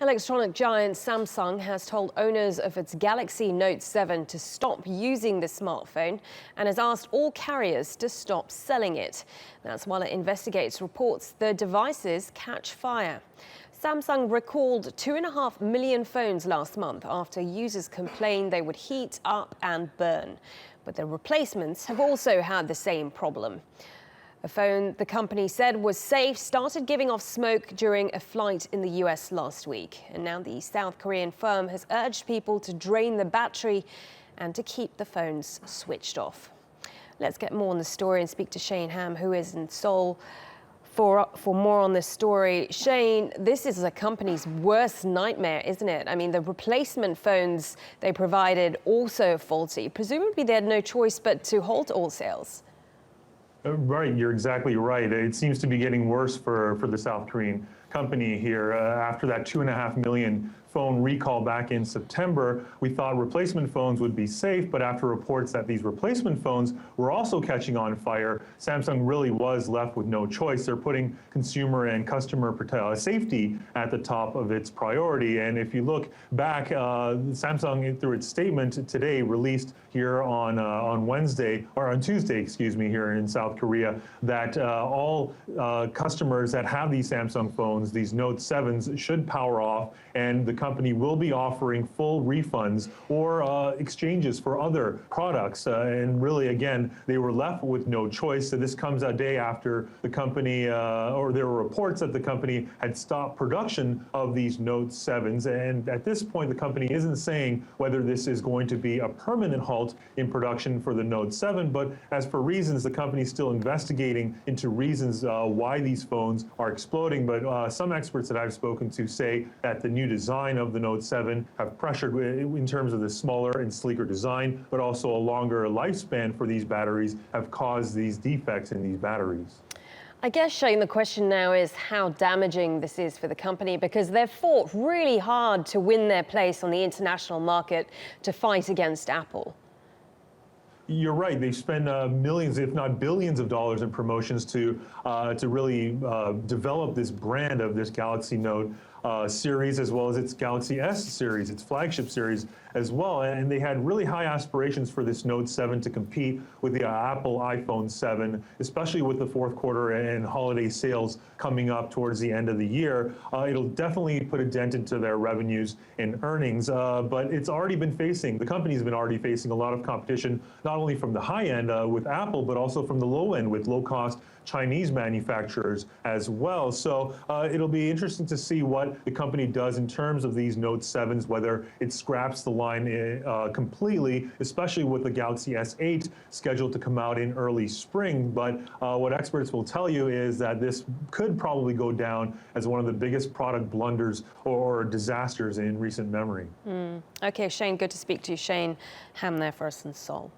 Electronic giant Samsung has told owners of its Galaxy Note 7 to stop using the smartphone and has asked all carriers to stop selling it. That's while it investigates reports the devices catch fire. Samsung recalled 2.5 million phones last month after users complained they would heat up and burn. But the replacements have also had the same problem. A phone the company said was safe started giving off smoke during a flight in the US last week. And now the South Korean firm has urged people to drain the battery and to keep the phones switched off. Let's get more on the story and speak to Hahm, who is in Seoul, for more on this story. Shane, this is the company's worst nightmare, isn't it? I mean, the replacement phones they provided also faulty. Presumably they had no choice but to halt all sales. Right, you're exactly right. It seems to be getting worse for the South Korean company here. After that 2.5 million phone recall back in September, we thought replacement phones would be safe, but after reports that these replacement phones were also catching on fire, Samsung really was left with no choice. They're putting consumer and customer safety at the top of its priority. And if you look back, Samsung, through its statement today, released here on Wednesday, or on Tuesday, excuse me, here in South Korea, that all customers that have these Samsung phones, these Note 7s, should power off, and the company will be offering full refunds or exchanges for other products. And really, again, they were left with no choice. So this comes a day after the company, or there were reports that the company had stopped production of these Note 7s. And at this point, the company isn't saying whether this is going to be a permanent halt in production for the Note 7. But as for reasons, the company is still investigating into reasons why these phones are exploding. But some experts that I've spoken to say that the new design of the Note 7 have pressured in terms of the smaller and sleeker design, but also a longer lifespan for these batteries have caused these defects in these batteries. I guess, Shane, the question now is how damaging this is for the company, because they've fought really hard to win their place on the international market to fight against Apple. You're right. They've spent millions, if not billions, of dollars in promotions to really develop this brand of this Galaxy Note series, as well as its Galaxy S series, its flagship series as well. And they had really high aspirations for this Note 7 to compete with the Apple iPhone 7, especially with the fourth quarter and holiday sales coming up towards the end of the year. It'll definitely put a dent into their revenues and earnings, but it's already been facing, the company's been already facing a lot of competition, not only from the high end with Apple, but also from the low end with low-cost Chinese manufacturers as well. So it'll be interesting to see what the company does in terms of these Note 7s, whether it scraps the line completely, especially with the Galaxy S8 scheduled to come out in early spring. But what experts will tell you is that this could probably go down as one of the biggest product blunders or disasters in recent memory. Okay, Shane, good to speak to you. Hahm there for us in Seoul.